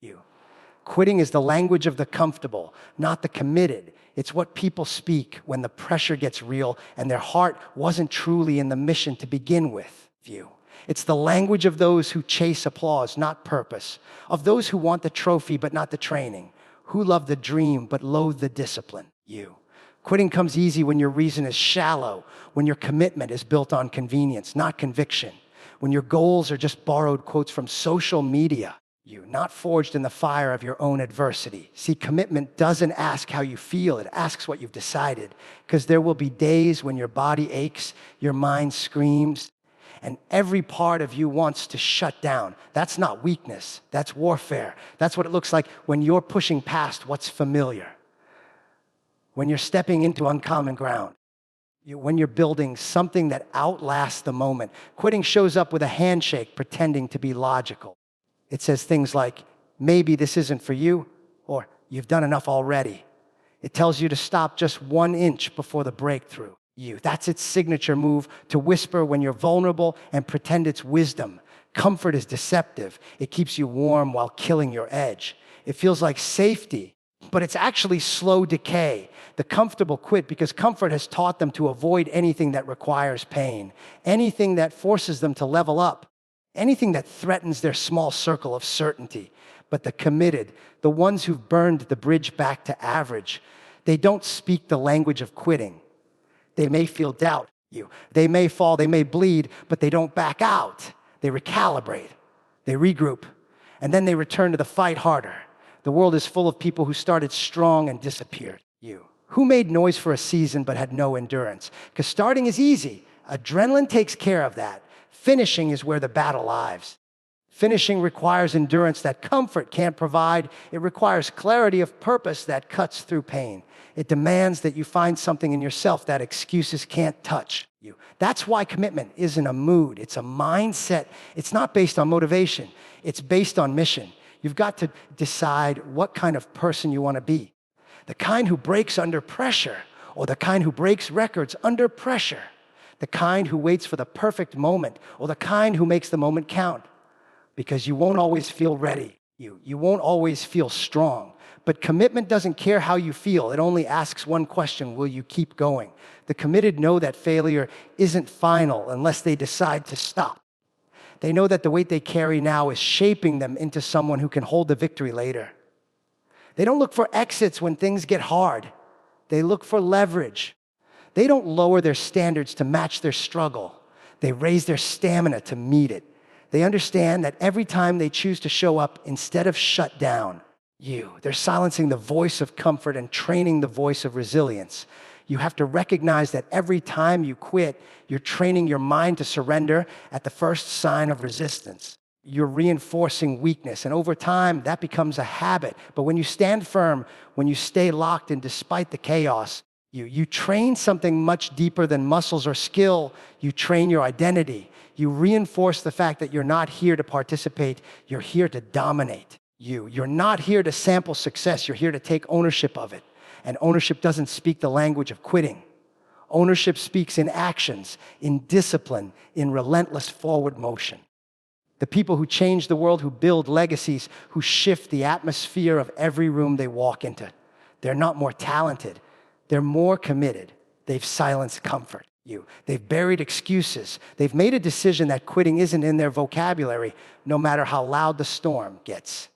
you. Quitting is the language of the comfortable, not the committed. It's what people speak when the pressure gets real and their heart wasn't truly in the mission to begin with. It's the language of those who chase applause, not purpose, of those who want the trophy but not the training, who love the dream but loathe the discipline. Quitting comes easy when your reason is shallow, when your commitment is built on convenience, not conviction, when your goals are just borrowed quotes from social media, not forged in the fire of your own adversity. See, commitment doesn't ask how you feel, it asks what you've decided, because there will be days when your body aches, your mind screams, and every part of you wants to shut down. That's not weakness, that's warfare. That's what it looks like when you're pushing past what's familiar, when you're stepping into uncommon ground, when you're building something that outlasts the moment. Quitting shows up with a handshake pretending to be logical. It says things like, maybe this isn't for you, or you've done enough already. It tells you to stop just 1 inch before the breakthrough. That's its signature move, to whisper when you're vulnerable and pretend it's wisdom. Comfort is deceptive. It keeps you warm while killing your edge. It feels like safety, but it's actually slow decay. The comfortable quit because comfort has taught them to avoid anything that requires pain, anything that forces them to level up, anything that threatens their small circle of certainty. But the committed, the ones who've burned the bridge back to average, they don't speak the language of quitting. They may feel doubt. They may fall, they may bleed, but they don't back out. They recalibrate, they regroup, and then they return to the fight harder. The world is full of people who started strong and disappeared. Who made noise for a season but had no endurance? Because starting is easy. Adrenaline takes care of that. Finishing is where the battle lies. Finishing requires endurance that comfort can't provide. It requires clarity of purpose that cuts through pain. It demands that you find something in yourself that excuses can't touch you. That's why commitment isn't a mood. It's a mindset. It's not based on motivation. It's based on mission. You've got to decide what kind of person you want to be. The kind who breaks under pressure, or the kind who breaks records under pressure. The kind who waits for the perfect moment, or the kind who makes the moment count. Because you won't always feel ready. You won't always feel strong. But commitment doesn't care how you feel. It only asks one question: will you keep going? The committed know that failure isn't final unless they decide to stop. They know that the weight they carry now is shaping them into someone who can hold the victory later. They don't look for exits when things get hard. They look for leverage. They don't lower their standards to match their struggle. They raise their stamina to meet it. They understand that every time they choose to show up instead of shut down, they're silencing the voice of comfort and training the voice of resilience. You have to recognize that every time you quit, you're training your mind to surrender at the first sign of resistance. You're reinforcing weakness, and over time, that becomes a habit. But when you stand firm, when you stay locked in despite the chaos, you train something much deeper than muscles or skill. You train your identity. You reinforce the fact that you're not here to participate, you're here to dominate. You're not here to sample success, you're here to take ownership of it. And ownership doesn't speak the language of quitting. Ownership speaks in actions, in discipline, in relentless forward motion. The people who change the world, who build legacies, who shift the atmosphere of every room they walk into. They're not more talented, they're more committed. They've silenced comfort. They've buried excuses. They've made a decision that quitting isn't in their vocabulary, no matter how loud the storm gets.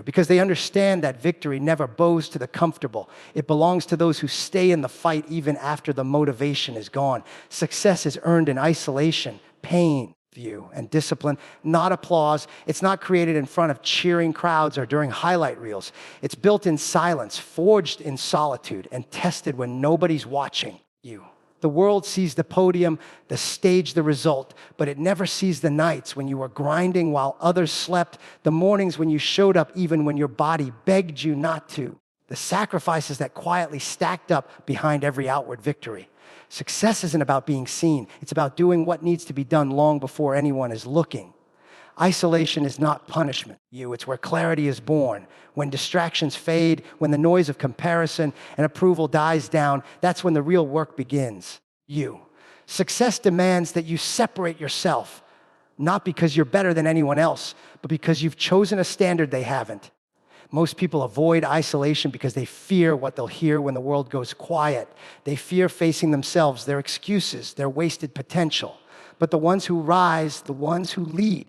Because they understand that victory never bows to the comfortable. It belongs to those who stay in the fight even after the motivation is gone. Success is earned in isolation, pain, and discipline, not applause. It's not created in front of cheering crowds or during highlight reels. It's built in silence, forged in solitude, and tested when nobody's watching you. The world sees the podium, the stage, the result, but it never sees the nights when you were grinding while others slept, the mornings when you showed up even when your body begged you not to, the sacrifices that quietly stacked up behind every outward victory. Success isn't about being seen. It's about doing what needs to be done long before anyone is looking. Isolation is not punishment. It's where clarity is born. When distractions fade, when the noise of comparison and approval dies down, that's when the real work begins. Success demands that you separate yourself, not because you're better than anyone else, but because you've chosen a standard they haven't. Most people avoid isolation because they fear what they'll hear when the world goes quiet. They fear facing themselves, their excuses, their wasted potential. But the ones who rise, the ones who lead,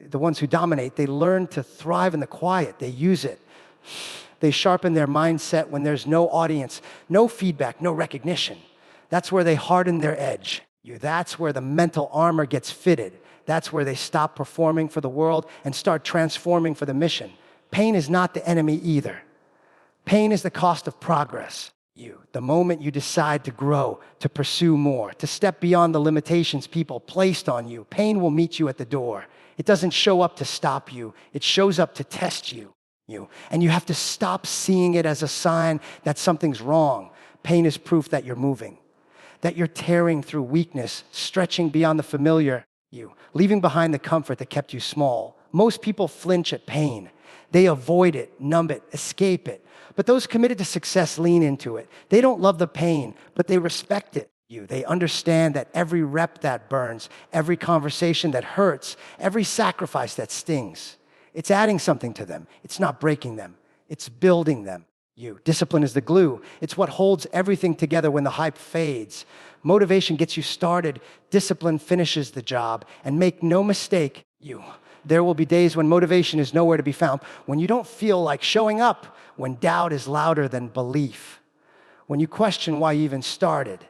the ones who dominate, they learn to thrive in the quiet. They use it. They sharpen their mindset when there's no audience, no feedback, no recognition. That's where they harden their edge. That's where the mental armor gets fitted. That's where they stop performing for the world and start transforming for the mission. Pain is not the enemy either. Pain is the cost of progress. The moment you decide to grow, to pursue more, to step beyond the limitations people placed on you, pain will meet you at the door. It doesn't show up to stop you. It shows up to test you. And you have to stop seeing it as a sign that something's wrong. Pain is proof that you're moving, that you're tearing through weakness, stretching beyond the familiar, leaving behind the comfort that kept you small. Most people flinch at pain. They avoid it, numb it, escape it. But those committed to success lean into it. They don't love the pain, but they respect it. They understand that every rep that burns, every conversation that hurts, every sacrifice that stings, it's adding something to them. It's not breaking them. It's building them. Discipline is the glue. It's what holds everything together when the hype fades. Motivation gets you started. Discipline finishes the job. And make no mistake, there will be days when motivation is nowhere to be found, when you don't feel like showing up, when doubt is louder than belief, when you question why you even started.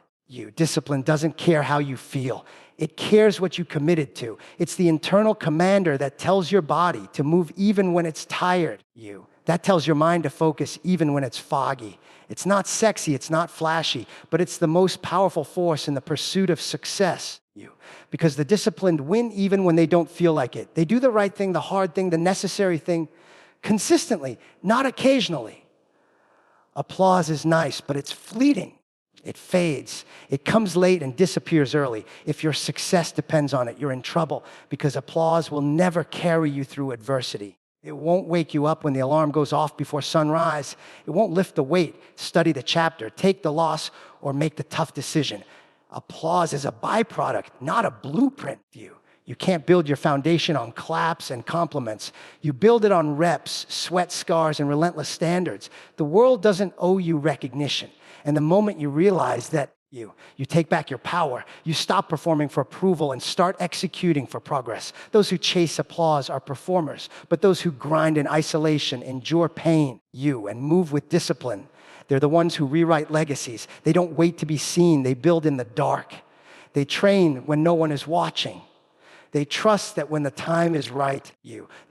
Discipline doesn't care how you feel. It cares what you committed to. It's the internal commander that tells your body to move even when it's tired. That tells your mind to focus even when it's foggy. It's not sexy, it's not flashy, but it's the most powerful force in the pursuit of success. Because the disciplined win even when they don't feel like it. They do the right thing, the hard thing, the necessary thing, consistently, not occasionally. Applause is nice, but it's fleeting. It fades. It comes late and disappears early. If your success depends on it, you're in trouble, because applause will never carry you through adversity. It won't wake you up when the alarm goes off before sunrise. It won't lift the weight, study the chapter, take the loss, or make the tough decision. Applause is a byproduct, not a blueprint. You can't build your foundation on claps and compliments. You build it on reps, sweat scars, and relentless standards. The world doesn't owe you recognition. And the moment you realize that you take back your power, you stop performing for approval and start executing for progress. Those who chase applause are performers, but those who grind in isolation, endure pain, and move with discipline, they're the ones who rewrite legacies. They don't wait to be seen. They build in the dark. They train when no one is watching. They trust that when the time is right,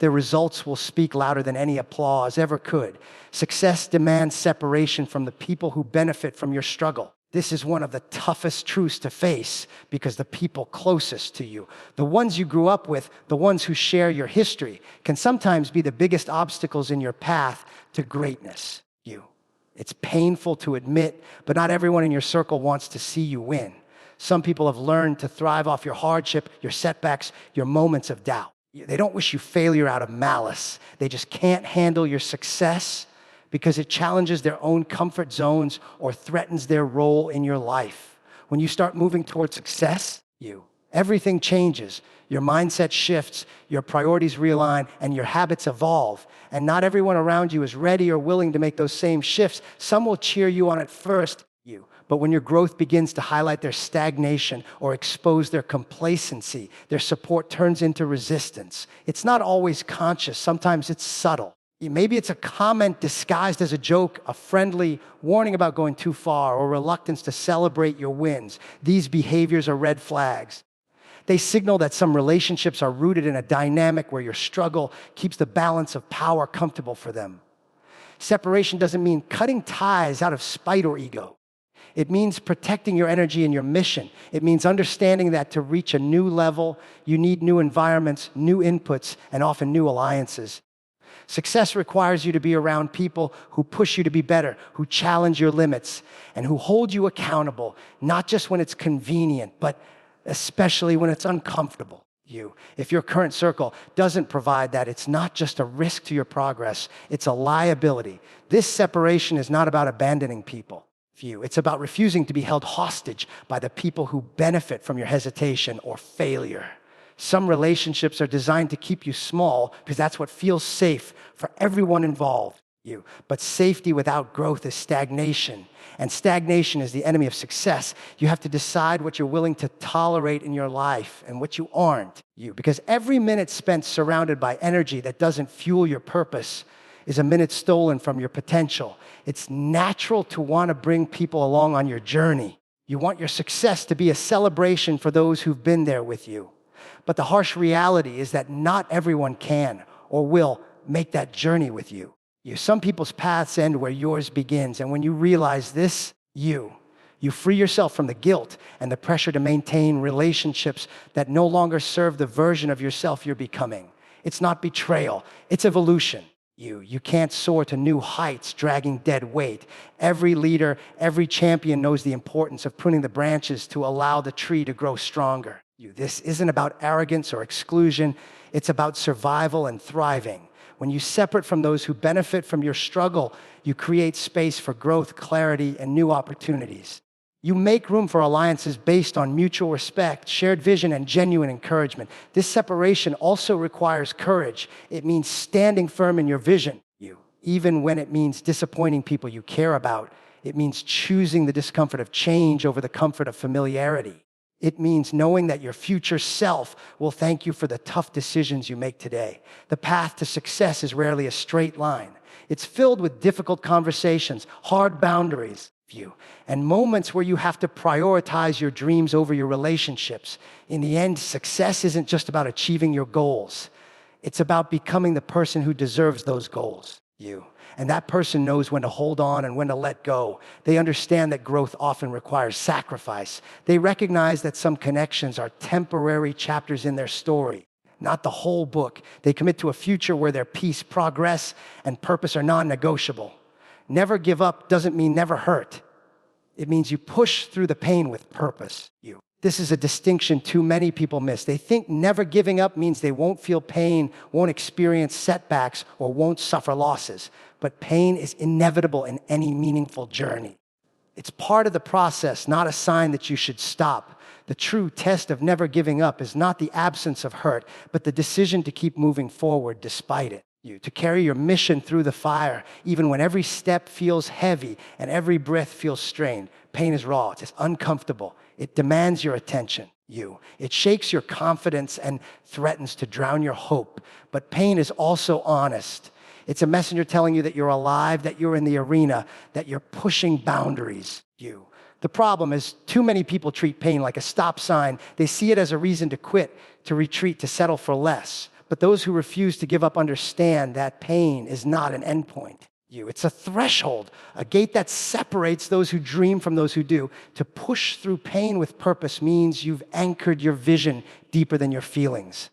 their results will speak louder than any applause ever could. Success demands separation from the people who benefit from your struggle. This is one of the toughest truths to face, because the people closest to you, the ones you grew up with, the ones who share your history, can sometimes be the biggest obstacles in your path to greatness. It's painful to admit, but not everyone in your circle wants to see you win. Some people have learned to thrive off your hardship, your setbacks, your moments of doubt. They don't wish you failure out of malice. They just can't handle your success because it challenges their own comfort zones or threatens their role in your life. When you start moving towards success, everything changes. Your mindset shifts, your priorities realign, and your habits evolve. And not everyone around you is ready or willing to make those same shifts. Some will cheer you on at first, but when your growth begins to highlight their stagnation or expose their complacency, their support turns into resistance. It's not always conscious. Sometimes it's subtle. Maybe it's a comment disguised as a joke, a friendly warning about going too far, or reluctance to celebrate your wins. These behaviors are red flags. They signal that some relationships are rooted in a dynamic where your struggle keeps the balance of power comfortable for them. Separation doesn't mean cutting ties out of spite or ego. It means protecting your energy and your mission. It means understanding that to reach a new level, you need new environments, new inputs, and often new alliances. Success requires you to be around people who push you to be better, who challenge your limits, and who hold you accountable, not just when it's convenient, but especially when it's uncomfortable. If your current circle doesn't provide that, it's not just a risk to your progress, it's a liability. This separation is not about abandoning people. It's about refusing to be held hostage by the people who benefit from your hesitation or failure. Some relationships are designed to keep you small because that's what feels safe for everyone involved. But safety without growth is stagnation. And stagnation is the enemy of success. You have to decide what you're willing to tolerate in your life and what you aren't. Because every minute spent surrounded by energy that doesn't fuel your purpose is a minute stolen from your potential. It's natural to want to bring people along on your journey. You want your success to be a celebration for those who've been there with you. But the harsh reality is that not everyone can or will make that journey with you. Some people's paths end where yours begins. And when you realize this, you free yourself from the guilt and the pressure to maintain relationships that no longer serve the version of yourself you're becoming. It's not betrayal, it's evolution. You can't soar to new heights dragging dead weight. Every leader, every champion knows the importance of pruning the branches to allow the tree to grow stronger. This isn't about arrogance or exclusion. It's about survival and thriving. When you separate from those who benefit from your struggle, you create space for growth, clarity, and new opportunities. You make room for alliances based on mutual respect, shared vision, and genuine encouragement. This separation also requires courage. It means standing firm in your vision, even when it means disappointing people you care about. It means choosing the discomfort of change over the comfort of familiarity. It means knowing that your future self will thank you for the tough decisions you make today. The path to success is rarely a straight line. It's filled with difficult conversations, hard boundaries, and moments where you have to prioritize your dreams over your relationships. In the end, success isn't just about achieving your goals. It's about becoming the person who deserves those goals, And that person knows when to hold on and when to let go. They understand that growth often requires sacrifice. They recognize that some connections are temporary chapters in their story, not the whole book. They commit to a future where their peace, progress, and purpose are non-negotiable. Never give up doesn't mean never hurt. It means you push through the pain with purpose. This is a distinction too many people miss. They think never giving up means they won't feel pain, won't experience setbacks, or won't suffer losses. But pain is inevitable in any meaningful journey. It's part of the process, not a sign that you should stop. The true test of never giving up is not the absence of hurt, but the decision to keep moving forward despite it. To carry your mission through the fire, even when every step feels heavy and every breath feels strained. Pain is raw, it's uncomfortable. It demands your attention, It shakes your confidence and threatens to drown your hope. But pain is also honest. It's a messenger telling you that you're alive, that you're in the arena, that you're pushing boundaries, The problem is too many people treat pain like a stop sign. They see it as a reason to quit, to retreat, to settle for less. But those who refuse to give up understand that pain is not an endpoint. It's a threshold, a gate that separates those who dream from those who do. To push through pain with purpose means you've anchored your vision deeper than your feelings.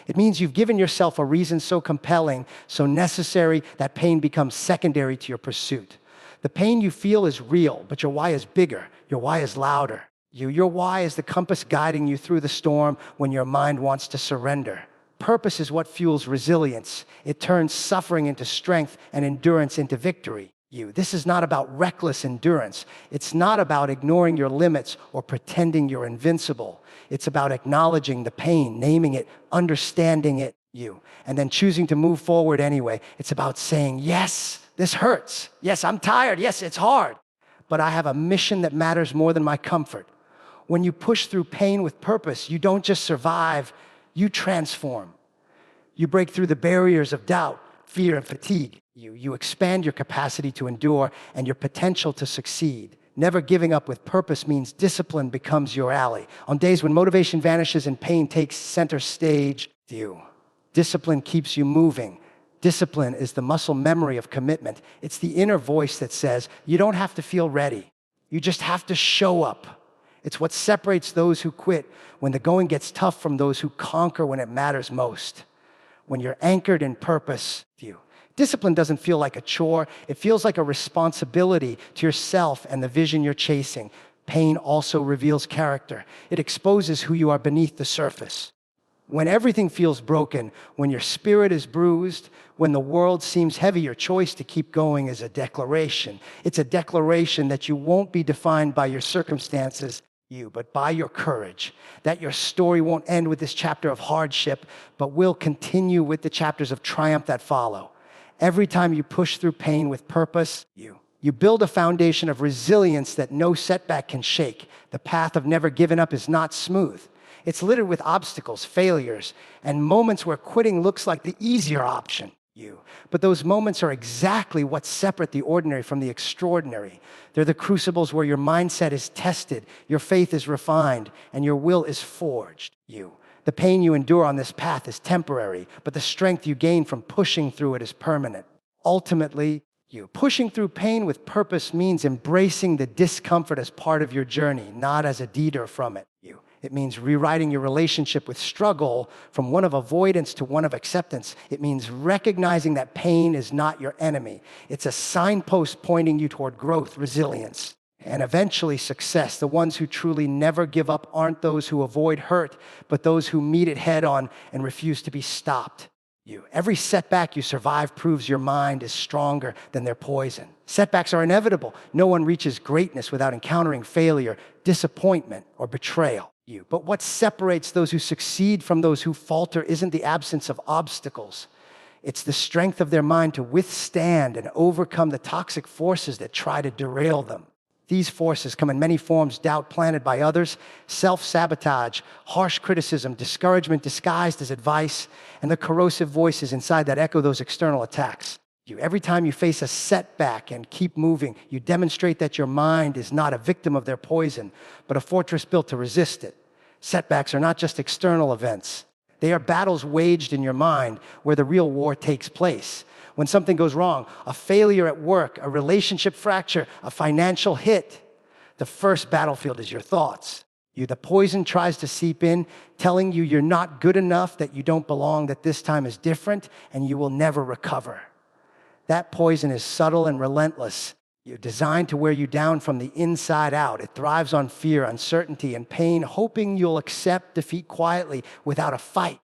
It means you've given yourself a reason so compelling, so necessary, that pain becomes secondary to your pursuit. The pain you feel is real, but your why is bigger. Your why is louder. Your why is the compass guiding you through the storm when your mind wants to surrender. Purpose is what fuels resilience. It turns suffering into strength and endurance into victory. This is not about reckless endurance. It's not about ignoring your limits or pretending you're invincible. It's about acknowledging the pain, naming it, understanding it, and then choosing to move forward anyway. It's about saying, yes, this hurts. Yes, I'm tired. Yes, it's hard. But I have a mission that matters more than my comfort. When you push through pain with purpose, you don't just survive, you transform. You break through the barriers of doubt, fear, and fatigue. You expand your capacity to endure and your potential to succeed. Never giving up with purpose means discipline becomes your ally. On days when motivation vanishes and pain takes center stage, discipline keeps you moving. Discipline is the muscle memory of commitment. It's the inner voice that says, you don't have to feel ready. You just have to show up. It's what separates those who quit when the going gets tough from those who conquer when it matters most. When you're anchored in purpose, discipline doesn't feel like a chore. It feels like a responsibility to yourself and the vision you're chasing. Pain also reveals character. It exposes who you are beneath the surface. When everything feels broken, when your spirit is bruised, when the world seems heavy, your choice to keep going is a declaration. It's a declaration that you won't be defined by your circumstances. you, but by your courage. That your story won't end with this chapter of hardship, but will continue with the chapters of triumph that follow. Every time you push through pain with purpose, you build a foundation of resilience that no setback can shake. The path of never giving up is not smooth. It's littered with obstacles, failures, and moments where quitting looks like the easier option. But those moments are exactly what separate the ordinary from the extraordinary. They're the crucibles where your mindset is tested, your faith is refined, and your will is forged. The pain you endure on this path is temporary, but the strength you gain from pushing through it is permanent. Ultimately, pushing through pain with purpose means embracing the discomfort as part of your journey, not as a detour from it. It means rewriting your relationship with struggle from one of avoidance to one of acceptance. It means recognizing that pain is not your enemy. It's a signpost pointing you toward growth, resilience, and eventually success. The ones who truly never give up aren't those who avoid hurt, but those who meet it head on and refuse to be stopped. Every setback you survive proves your mind is stronger than their poison. Setbacks are inevitable. No one reaches greatness without encountering failure, disappointment, or betrayal. But what separates those who succeed from those who falter isn't the absence of obstacles. It's the strength of their mind to withstand and overcome the toxic forces that try to derail them. These forces come in many forms: doubt planted by others, self-sabotage, harsh criticism, discouragement disguised as advice, and the corrosive voices inside that echo those external attacks. Every time you face a setback and keep moving, you demonstrate that your mind is not a victim of their poison, but a fortress built to resist it. Setbacks are not just external events. They are battles waged in your mind where the real war takes place. When something goes wrong, a failure at work, a relationship fracture, a financial hit, the first battlefield is your thoughts. The poison tries to seep in, telling you you're not good enough, that you don't belong, that this time is different, and you will never recover. That poison is subtle and relentless. Designed to wear you down from the inside out. It thrives on fear, uncertainty, and pain, hoping you'll accept defeat quietly without a fight.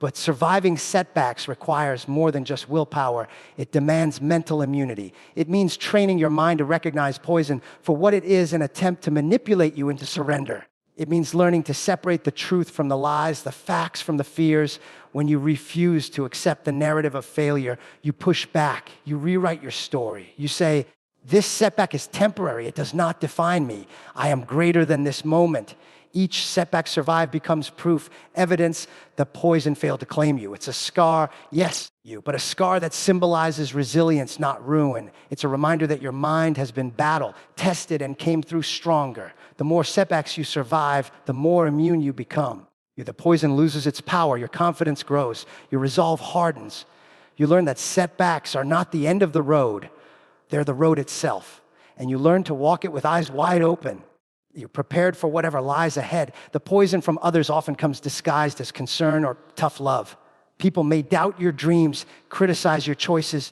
But surviving setbacks requires more than just willpower. It demands mental immunity. It means training your mind to recognize poison for what it is, an attempt to manipulate you into surrender. It means learning to separate the truth from the lies, the facts from the fears. When you refuse to accept the narrative of failure, you push back, you rewrite your story. You say, this setback is temporary. It does not define me. I am greater than this moment. Each setback survived becomes proof, evidence the poison failed to claim you. It's a scar, yes, but a scar that symbolizes resilience, not ruin. It's a reminder that your mind has been battled, tested, and came through stronger. The more setbacks you survive, the more immune you become. The poison loses its power, your confidence grows, your resolve hardens. You learn that setbacks are not the end of the road, they're the road itself. And you learn to walk it with eyes wide open. You're prepared for whatever lies ahead. The poison from others often comes disguised as concern or tough love. People may doubt your dreams, criticize your choices,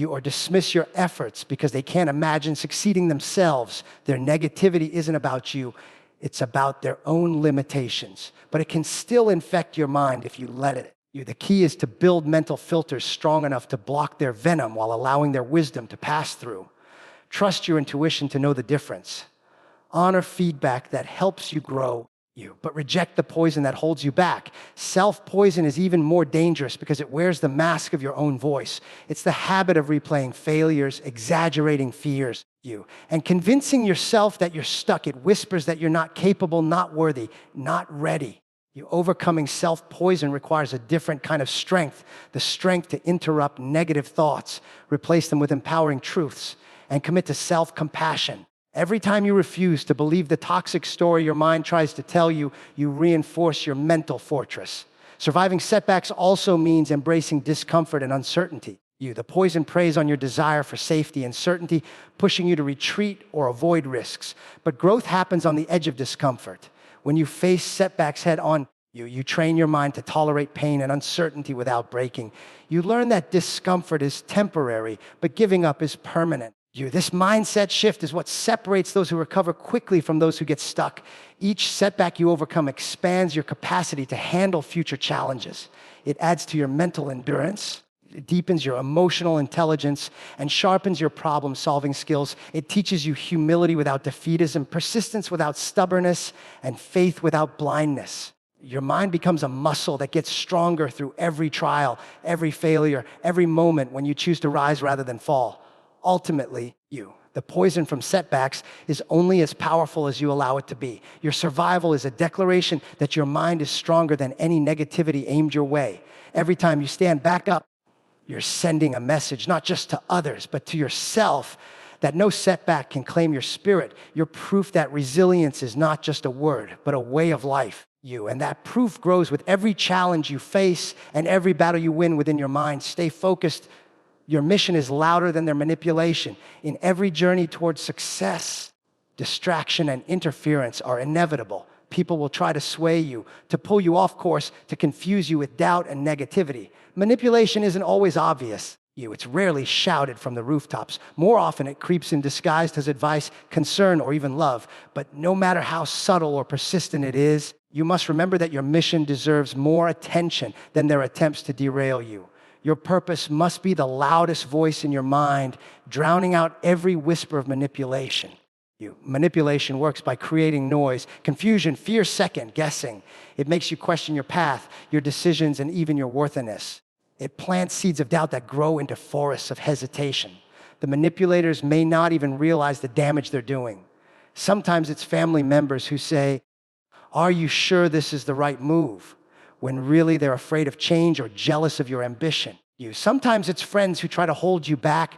or dismiss your efforts because they can't imagine succeeding themselves. Their negativity isn't about you. It's about their own limitations. But it can still infect your mind if you let it. The key is to build mental filters strong enough to block their venom while allowing their wisdom to pass through. Trust your intuition to know the difference. Honor feedback that helps you grow, but reject the poison that holds you back. Self-poison is even more dangerous because it wears the mask of your own voice. It's the habit of replaying failures, exaggerating fears, and convincing yourself that you're stuck. It whispers that you're not capable, not worthy, not ready. Overcoming self-poison requires a different kind of strength, the strength to interrupt negative thoughts, replace them with empowering truths, and commit to self-compassion. Every time you refuse to believe the toxic story your mind tries to tell you, you reinforce your mental fortress. Surviving setbacks also means embracing discomfort and uncertainty. The poison preys on your desire for safety and certainty, pushing you to retreat or avoid risks. But growth happens on the edge of discomfort. When you face setbacks head on, you train your mind to tolerate pain and uncertainty without breaking. You learn that discomfort is temporary, but giving up is permanent. This mindset shift is what separates those who recover quickly from those who get stuck. Each setback you overcome expands your capacity to handle future challenges. It adds to your mental endurance, It deepens your emotional intelligence and sharpens your problem-solving skills. It teaches you humility without defeatism, persistence without stubbornness, and faith without blindness. Your mind becomes a muscle that gets stronger through every trial, every failure, every moment when you choose to rise rather than fall. Ultimately, the poison from setbacks is only as powerful as you allow it to be. Your survival is a declaration that your mind is stronger than any negativity aimed your way. Every time you stand back up, you're sending a message, not just to others, but to yourself, that no setback can claim your spirit. You're proof that resilience is not just a word, but a way of life. And that proof grows with every challenge you face and every battle you win within your mind. Stay focused. Your mission is louder than their manipulation. In every journey towards success, distraction and interference are inevitable. People will try to sway you, to pull you off course, to confuse you with doubt and negativity. Manipulation isn't always obvious. It's rarely shouted from the rooftops. More often, it creeps in disguised as advice, concern, or even love. But no matter how subtle or persistent it is, you must remember that your mission deserves more attention than their attempts to derail you. Your purpose must be the loudest voice in your mind, drowning out every whisper of manipulation. Manipulation works by creating noise, confusion, fear, second guessing. It makes you question your path, your decisions, and even your worthiness. It plants seeds of doubt that grow into forests of hesitation. The manipulators may not even realize the damage they're doing. Sometimes it's family members who say, "Are you sure this is the right move?" when really they're afraid of change or jealous of your ambition. Sometimes it's friends who try to hold you back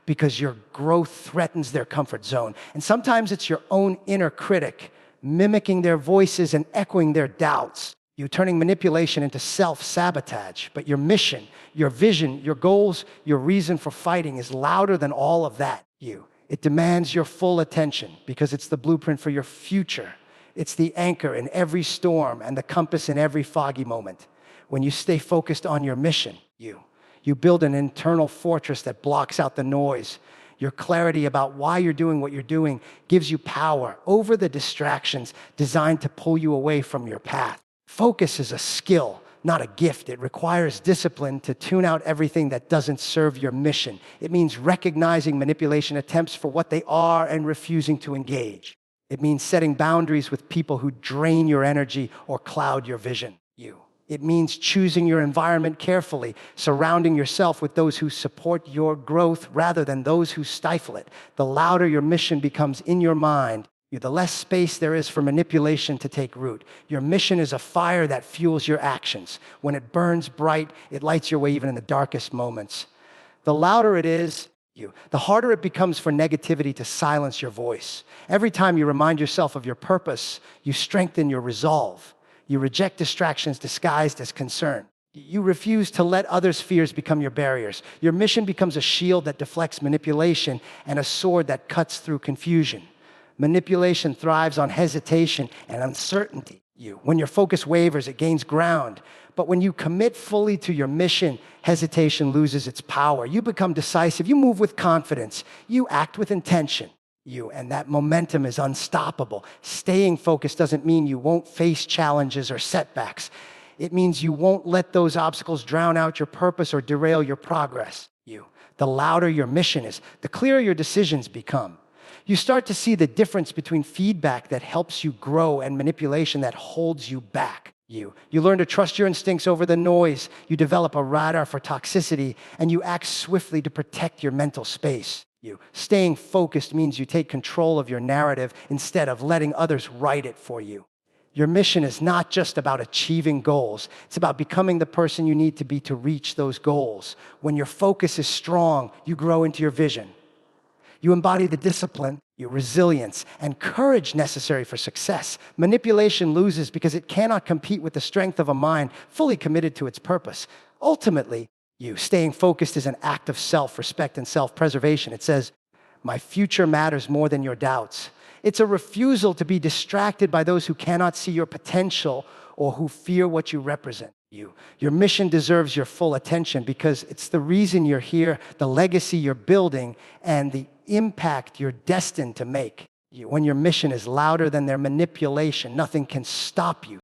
because your growth threatens their comfort zone. And sometimes it's your own inner critic, mimicking their voices and echoing their doubts. Turning manipulation into self-sabotage. But your mission, your vision, your goals, your reason for fighting is louder than all of that. It demands your full attention because it's the blueprint for your future. It's the anchor in every storm and the compass in every foggy moment. When you stay focused on your mission, you build an internal fortress that blocks out the noise. Your clarity about why you're doing what you're doing gives you power over the distractions designed to pull you away from your path. Focus is a skill, not a gift. It requires discipline to tune out everything that doesn't serve your mission. It means recognizing manipulation attempts for what they are and refusing to engage. It means setting boundaries with people who drain your energy or cloud your vision. It means choosing your environment carefully, surrounding yourself with those who support your growth rather than those who stifle it. The louder your mission becomes in your mind, the less space there is for manipulation to take root. Your mission is a fire that fuels your actions. When it burns bright, it lights your way even in the darkest moments. The louder it is, the harder it becomes for negativity to silence your voice. Every time you remind yourself of your purpose, you strengthen your resolve. You reject distractions disguised as concern. You refuse to let others' fears become your barriers. Your mission becomes a shield that deflects manipulation and a sword that cuts through confusion. Manipulation thrives on hesitation and uncertainty. When your focus wavers, it gains ground. But when you commit fully to your mission, hesitation loses its power. You become decisive. You move with confidence. You act with intention. And that momentum is unstoppable. Staying focused doesn't mean you won't face challenges or setbacks. It means you won't let those obstacles drown out your purpose or derail your progress. The louder your mission is, the clearer your decisions become. You start to see the difference between feedback that helps you grow and manipulation that holds you back. You learn to trust your instincts over the noise. You develop a radar for toxicity, and you act swiftly to protect your mental space. Staying focused means you take control of your narrative instead of letting others write it for you. Your mission is not just about achieving goals. It's about becoming the person you need to be to reach those goals. When your focus is strong, you grow into your vision. You embody the discipline, your resilience, and courage necessary for success. Manipulation loses because it cannot compete with the strength of a mind fully committed to its purpose. Ultimately, staying focused is an act of self-respect and self-preservation. It says, "My future matters more than your doubts." It's a refusal to be distracted by those who cannot see your potential or who fear what you represent. Your mission deserves your full attention because it's the reason you're here, the legacy you're building, and the impact you're destined to make. When your mission is louder than their manipulation, nothing can stop you.